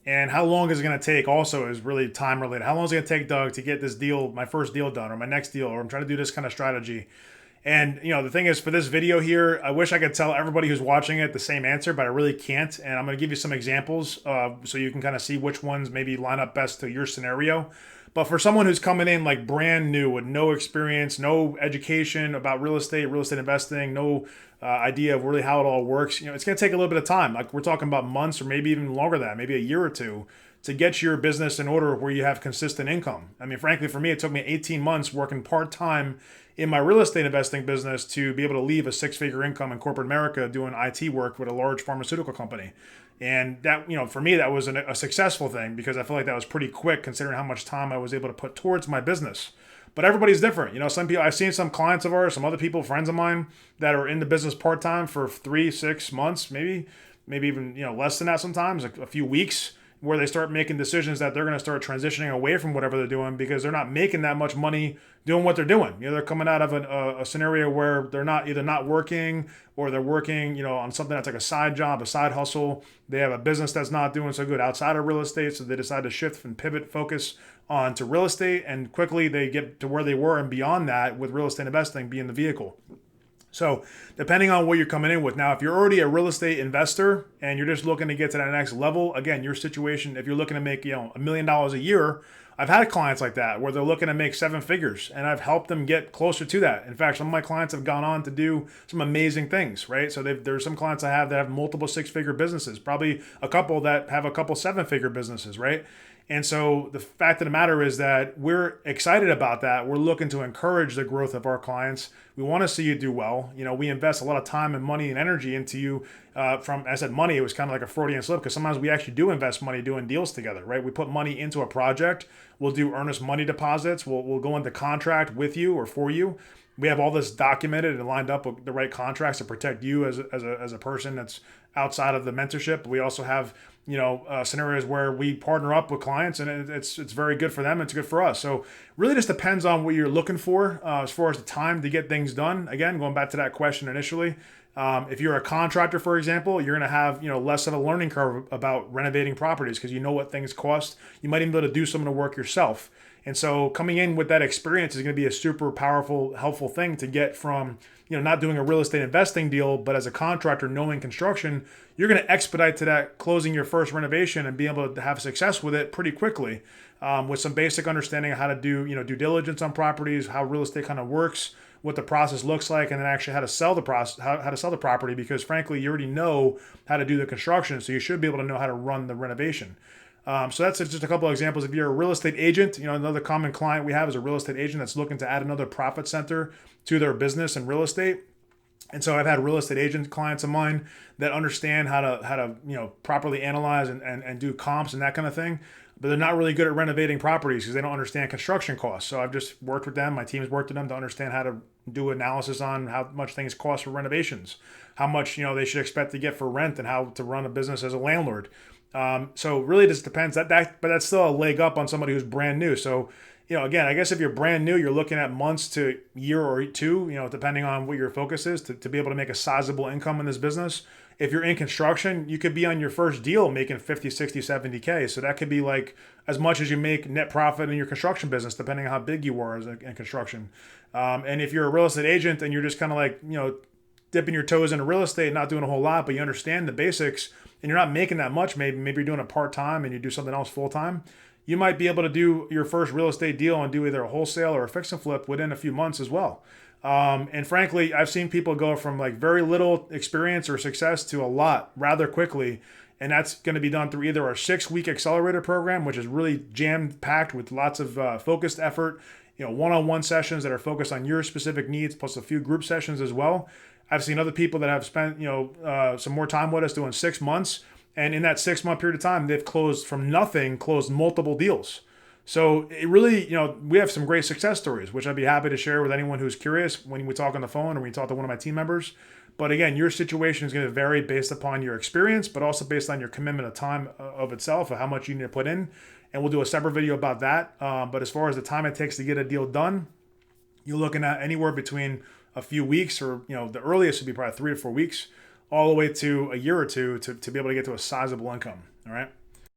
And how long is it going to take also is really time related. How long is it going to take, Doug, to get this deal, my first deal done or my next deal, or I'm trying to do this kind of strategy. And the thing is, for this video here, I wish I could tell everybody who's watching it the same answer, but I really can't. And I'm going to give you some examples so you can kind of see which ones maybe line up best to your scenario. But for someone who's coming in like brand new with no experience, no education about real estate investing, no idea of really how it all works, it's going to take a little bit of time. Like we're talking about months or maybe even longer than that, maybe a year or two to get your business in order where you have consistent income. I mean, frankly, for me, it took me 18 months working part-time in my real estate investing business to be able to leave a six-figure income in corporate America doing IT work with a large pharmaceutical company. And that, for me, that was a successful thing because I feel like that was pretty quick considering how much time I was able to put towards my business. But everybody's different. Some people, I've seen some clients of ours, some other people, friends of mine that are in the business part-time for 3-6 months, maybe even, less than that sometimes, like a few weeks, where they start making decisions that they're going to start transitioning away from whatever they're doing because they're not making that much money doing what they're doing. They're coming out of a scenario where they're not either not working or they're working, on something that's like a side job, a side hustle. They have a business that's not doing so good outside of real estate, so they decide to shift and pivot focus onto real estate, and quickly they get to where they were and beyond that with real estate investing being the vehicle. So depending on what you're coming in with. Now, if you're already a real estate investor and you're just looking to get to that next level, again, your situation, if you're looking to make, $1 million a year, I've had clients like that where they're looking to make seven figures and I've helped them get closer to that. In fact, some of my clients have gone on to do some amazing things, right? So there's some clients I have that have multiple six-figure businesses, probably a couple that have a couple seven-figure businesses, right? And so the fact of the matter is that we're excited about that. We're looking to encourage the growth of our clients. We want to see you do well. We invest a lot of time and money and energy into you. I said money, it was kind of like a Freudian slip because sometimes we actually do invest money doing deals together, right? We put money into a project. We'll do earnest money deposits. We'll go into contract with you or for you. We have all this documented and lined up with the right contracts to protect you as a person that's outside of the mentorship. We also have scenarios where we partner up with clients and it's very good for them. It's good for us. So really just depends on what you're looking for as far as the time to get things done. Again, going back to that question initially, if you're a contractor, for example, you're going to have less of a learning curve about renovating properties because you know what things cost. You might even be able to do some of the work yourself. And so coming in with that experience is going to be a super powerful, helpful thing to get from, not doing a real estate investing deal, but as a contractor knowing construction, you're going to expedite to that closing your first renovation and be able to have success with it pretty quickly with some basic understanding of how to do, due diligence on properties, how real estate kind of works, what the process looks like, and then actually how to sell the process, how to sell the property, because frankly, you already know how to do the construction. So you should be able to know how to run the renovation. So that's just a couple of examples. If you're a real estate agent, another common client we have is a real estate agent that's looking to add another profit center to their business in real estate. And so I've had real estate agent clients of mine that understand how to properly analyze and do comps and that kind of thing, but they're not really good at renovating properties because they don't understand construction costs. So I've just worked with them. My team's worked with them to understand how to do analysis on how much things cost for renovations, how much they should expect to get for rent, and how to run a business as a landlord. So really just depends but that's still a leg up on somebody who's brand new. So, again, I guess if you're brand new, you're looking at months to year or two, depending on what your focus is to be able to make a sizable income in this business. If you're in construction, you could be on your first deal making 50, 60, 70K. So that could be like as much as you make net profit in your construction business, depending on how big you are in construction. And if you're a real estate agent and you're just kind of like, dipping your toes into real estate, not doing a whole lot, but you understand the basics and you're not making that much, maybe you're doing it part-time and you do something else full-time, you might be able to do your first real estate deal and do either a wholesale or a fix and flip within a few months as well. And frankly, I've seen people go from like very little experience or success to a lot rather quickly. And that's going to be done through either our 6-week accelerator program, which is really jam-packed with lots of focused effort, one-on-one sessions that are focused on your specific needs, plus a few group sessions as well. I've seen other people that have spent, some more time with us doing 6 months. And in that 6-month period of time, they've closed multiple deals. So it really, we have some great success stories, which I'd be happy to share with anyone who's curious when we talk on the phone or we talk to one of my team members. But again, your situation is going to vary based upon your experience, but also based on your commitment of time of itself, of how much you need to put in. And we'll do a separate video about that. But as far as the time it takes to get a deal done, you're looking at anywhere between a few weeks or, the earliest would be probably 3 to 4 weeks, all the way to a year or two to be able to get to a sizable income. All right.